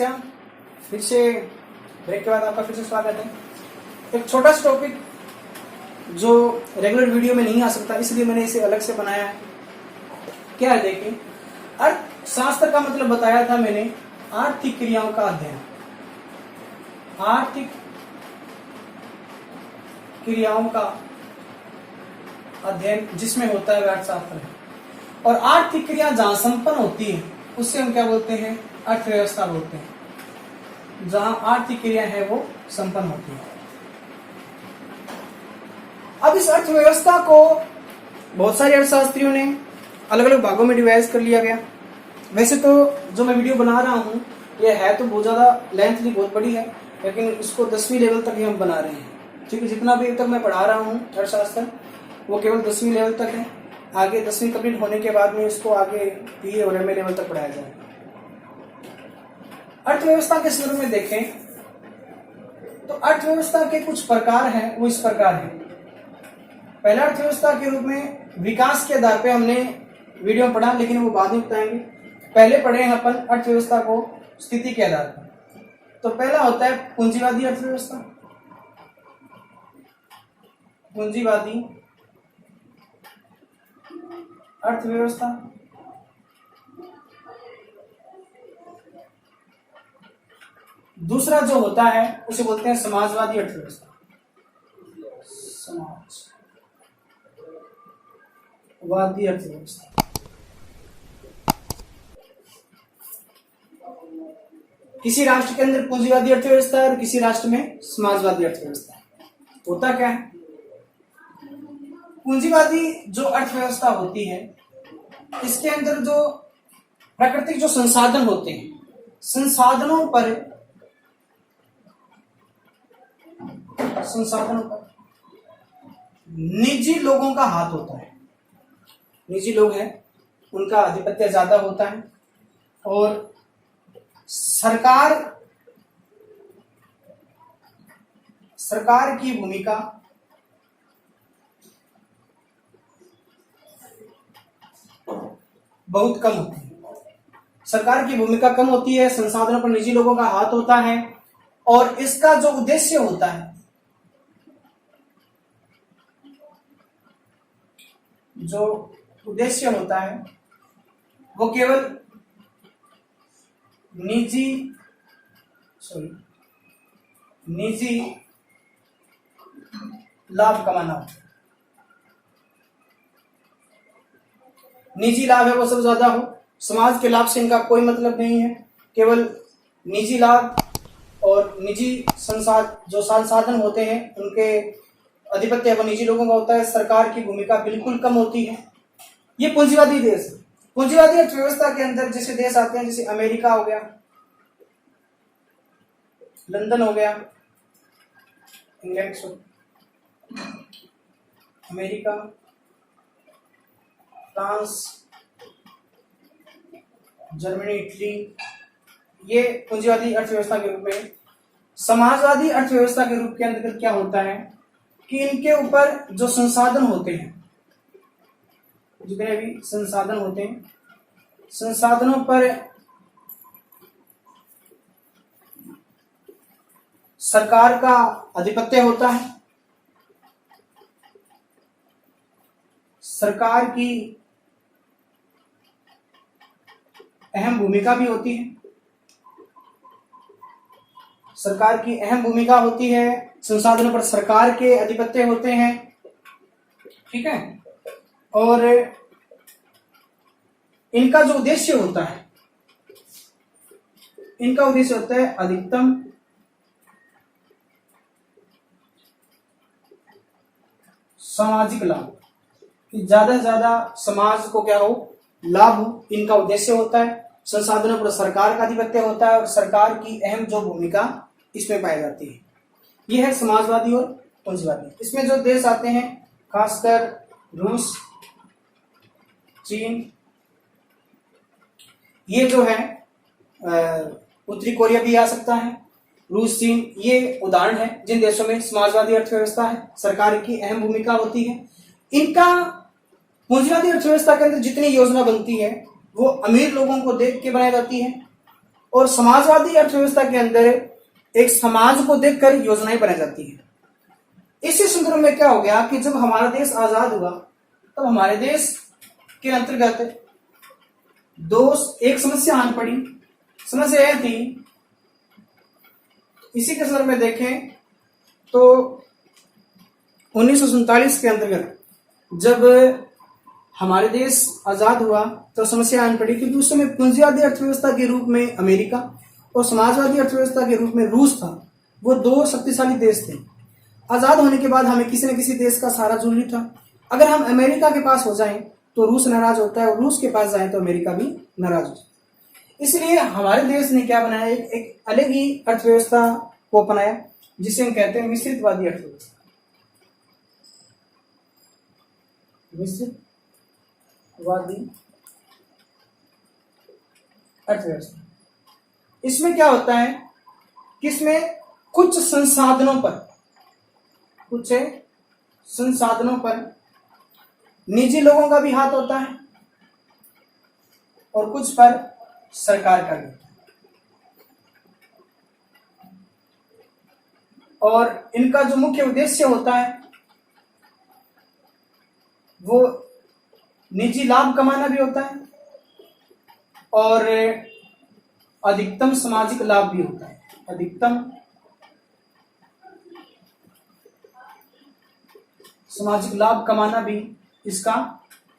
बच्चा, फिर से ब्रेक के बाद आपका फिर से स्वागत है। एक छोटा सा टॉपिक जो रेगुलर वीडियो में नहीं आ सकता, इसलिए मैंने इसे अलग से बनाया है। क्या है देखिए, अर्थशास्त्र का मतलब बताया था मैंने आर्थिक क्रियाओं का अध्ययन। आर्थिक क्रियाओं का अध्ययन जिसमें होता है अर्थशास्त्र है। और आर्थिक क्रिया जहां संपन्न होती है उससे हम क्या बोलते हैं? अर्थव्यवस्था बोलते हैं। जहां आर्थिक क्रिया है वो संपन्न होती है। अब इस अर्थव्यवस्था को बहुत सारे अर्थशास्त्रियों ने अलग अलग भागों में डिवाइड कर लिया गया। वैसे तो जो मैं वीडियो बना रहा हूँ ये है तो बहुत ज्यादा लेंथली बहुत बड़ी है, लेकिन इसको 10वीं लेवल तक ही हम बना रहे हैं। ठीक है, जितना भी तक मैं पढ़ा रहा हूँ अर्थशास्त्र वो केवल 10वीं लेवल तक है। आगे 10वीं कंप्लीट होने के बाद में इसको आगे BA और MA लेवल तक पढ़ाया जाएगा। अर्थव्यवस्था के संदर्भ में देखें तो अर्थव्यवस्था के कुछ प्रकार हैं, वो इस प्रकार है। पहला अर्थव्यवस्था के रूप में विकास के आधार पे हमने वीडियो में पढ़ा, लेकिन वो बाद में बताएंगे। पहले पढ़े हैं अपन अर्थव्यवस्था को स्थिति के आधार पर। तो पहला होता है पूंजीवादी अर्थव्यवस्था। पूंजीवादी अर्थव्यवस्था। दूसरा जो होता है उसे बोलते हैं समाजवादी अर्थव्यवस्था। समाजवादी अर्थव्यवस्था। किसी राष्ट्र के अंदर पूंजीवादी अर्थव्यवस्था है और किसी राष्ट्र में समाजवादी अर्थव्यवस्था है। होता क्या है? पूंजीवादी जो अर्थव्यवस्था होती है इसके अंदर जो प्राकृतिक जो संसाधन होते हैं, संसाधनों पर निजी लोगों का हाथ होता है। निजी लोग हैं उनका आधिपत्य ज्यादा होता है और सरकार की भूमिका बहुत कम होती है। सरकार की भूमिका कम होती है, संसाधनों पर निजी लोगों का हाथ होता है और इसका जो उद्देश्य होता है, वो केवल निजी लाभ कमाना होता है। निजी लाभ है वो सबसे ज्यादा हो, समाज के लाभ से इनका कोई मतलब नहीं है। केवल निजी लाभ और निजी जो संसाधन होते हैं उनके आधिपत्य वो निजी लोगों का होता है। सरकार की भूमिका बिल्कुल कम होती है। ये पूंजीवादी देश है। पूंजीवादी अर्थव्यवस्था के अंदर जैसे देश आते हैं, जैसे अमेरिका हो गया, लंदन हो गया, England, America, France, Germany, Italy, ये पूंजीवादी अर्थव्यवस्था के रूप में। समाजवादी अर्थव्यवस्था के रूप के अंतर्गत क्या होता है कि इनके ऊपर जो संसाधन होते हैं, जितने भी संसाधन होते हैं, संसाधनों पर सरकार का आधिपत्य होता है। सरकार की अहम भूमिका भी होती है। सरकार की अहम भूमिका होती है, संसाधनों पर सरकार के आधिपत्य होते हैं। ठीक है, और इनका जो उद्देश्य होता है, इनका उद्देश्य होता है अधिकतम सामाजिक लाभ, ज्यादा से ज्यादा समाज को क्या हो, लाभ हो, इनका उद्देश्य होता है। संसाधनों पर सरकार का आधिपत्य होता है और सरकार की अहम जो भूमिका इसमें पाई जाती है। यह है समाजवादी और पूंजीवादी। इसमें जो देश आते हैं खासकर रूस, चीन, ये जो है उत्तरी कोरिया भी आ सकता है। रूस, चीन, ये उदाहरण है जिन देशों में समाजवादी अर्थव्यवस्था है, सरकार की अहम भूमिका होती है। इनका पूंजीवादी अर्थव्यवस्था के अंदर जितनी योजना बनती है वो अमीर लोगों को देख के बनाई जाती है और समाजवादी अर्थव्यवस्था के अंदर एक समाज को देखकर योजनाएं बनाई जाती है। इसी संदर्भ में क्या हो गया कि जब हमारा देश आजाद हुआ तब हमारे देश के अंतर्गत एक समस्या आन पड़ी। समस्या यह थी, इसी के संदर्भ में देखें तो 1947 के अंतर्गत जब हमारे देश आजाद हुआ तो समस्या आन पड़ी, क्योंकि उस समय पूंजीवादी अर्थव्यवस्था के रूप में अमेरिका और समाजवादी अर्थव्यवस्था के रूप में रूस था। वो दो शक्तिशाली देश थे। आजाद होने के बाद हमें किसी न किसी देश का सहारा जरूरी था। अगर हम अमेरिका के पास हो जाएं तो रूस नाराज होता है, और रूस के पास जाएं तो अमेरिका भी नाराज हो जाता है। इसलिए हमारे देश ने क्या बनाया, एक अलग ही अर्थव्यवस्था को अपनाया जिसे हम कहते हैं मिश्रितवादी अर्थव्यवस्था। मिश्रितवादी अर्थव्यवस्था, इसमें क्या होता है कि इसमें कुछ संसाधनों पर निजी लोगों का भी हाथ होता है और कुछ पर सरकार का भी होता है, और इनका जो मुख्य उद्देश्य होता है वो निजी लाभ कमाना भी होता है और अधिकतम सामाजिक लाभ भी होता है। अधिकतम सामाजिक लाभ कमाना भी इसका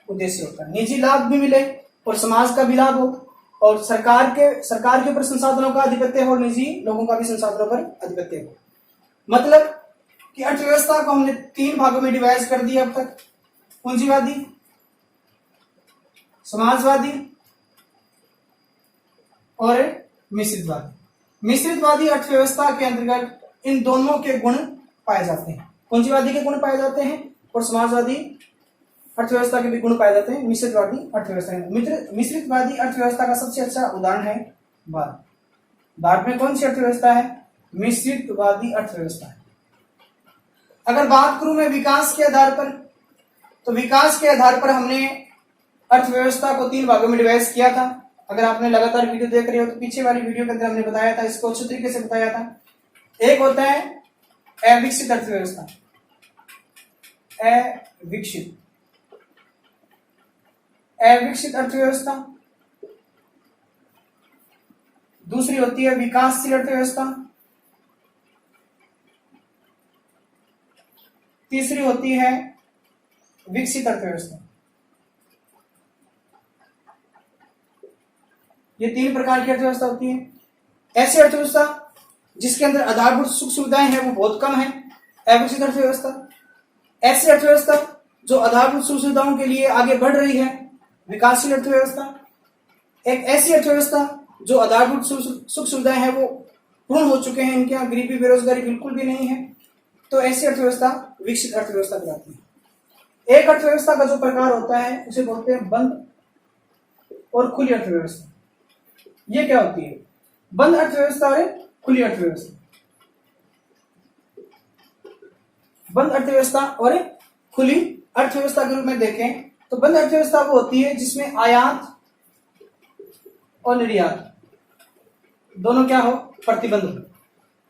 उद्देश्य होता है। निजी लाभ भी मिले और समाज का भी लाभ हो, और सरकार के ऊपर संसाधनों का आधिपत्य हो और निजी लोगों का भी संसाधनों पर आधिपत्य हो। मतलब कि अर्थव्यवस्था को हमने 3 भागों में डिवाइड कर दिया अब तक, पूंजीवादी, समाजवादी और मिश्रितवादी। मिश्रितवादी अर्थव्यवस्था के अंतर्गत इन दोनों के गुण पाए जाते हैं। पूंजीवादी के गुण पाए जाते हैं और समाजवादी अर्थव्यवस्था के भी गुण पाए जाते हैं मिश्रितवादी अर्थव्यवस्था में। मिश्रितवादी अर्थव्यवस्था का सबसे अच्छा उदाहरण है भारत। भारत में कौन सी अर्थव्यवस्था है? मिश्रितवादी अर्थव्यवस्था है। अगर बात करूं मैं विकास के आधार पर, तो विकास के आधार पर हमने अर्थव्यवस्था को 3 भागों में डिवाइड किया था। अगर आपने लगातार वीडियो देख रहे हो तो पीछे वाली वीडियो के अंदर हमने बताया था, इसको अच्छे तरीके से बताया था। एक होता है अविकसित अर्थव्यवस्था, अविकसित अर्थव्यवस्था। दूसरी होती है विकासशील अर्थव्यवस्था। तीसरी होती है विकसित अर्थव्यवस्था। ये 3 प्रकार की अर्थव्यवस्था होती है। ऐसी अर्थव्यवस्था जिसके अंदर आधारभूत सुख सुविधाएं हैं वो बहुत कम है, अविकसित अर्थव्यवस्था। ऐसी अर्थव्यवस्था जो आधारभूत सुख सुविधाओं के लिए आगे बढ़ रही है, विकासशील अर्थव्यवस्था। एक ऐसी अर्थव्यवस्था जो आधारभूत सुख सुविधाएं हैं वो पूर्ण हो चुके हैं, इनके यहाँ गरीबी बेरोजगारी बिल्कुल भी नहीं है, तो ऐसी अर्थव्यवस्था विकसित अर्थव्यवस्था कहलाती है। एक अर्थव्यवस्था का जो प्रकार होता है उसे बोलते हैं बंद और खुली अर्थव्यवस्था। ये क्या होती है? बंद अर्थव्यवस्था और खुली अर्थव्यवस्था। बंद अर्थव्यवस्था और खुली अर्थव्यवस्था के रूप में देखें तो बंद अर्थव्यवस्था वो होती है जिसमें आयात और निर्यात दोनों क्या हो, प्रतिबंध हो।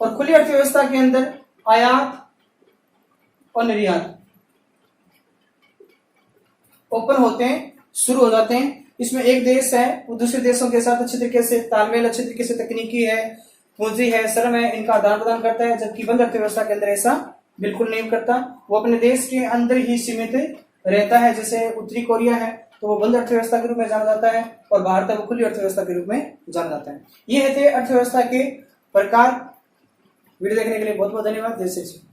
और खुली अर्थव्यवस्था के अंदर आयात और निर्यात ओपन होते हैं, शुरू हो जाते हैं। इसमें एक देश है वो दूसरे देशों के साथ अच्छे तरीके से तालमेल, अच्छे तरीके से तकनीकी है, पूंजी है, श्रम है, इनका आदान प्रदान करता है। जबकि बंद अर्थव्यवस्था के अंदर ऐसा बिल्कुल नहीं करता, वो अपने देश के अंदर ही सीमित रहता है। जैसे उत्तरी कोरिया है तो वो बंद अर्थव्यवस्था के रूप में जाना जाता है, और भारत है वो खुली अर्थव्यवस्था के रूप में जाना जाता है। ये थे अर्थव्यवस्था के प्रकार। वीडियो देखने के लिए बहुत बहुत धन्यवाद। जय श्री कृष्ण।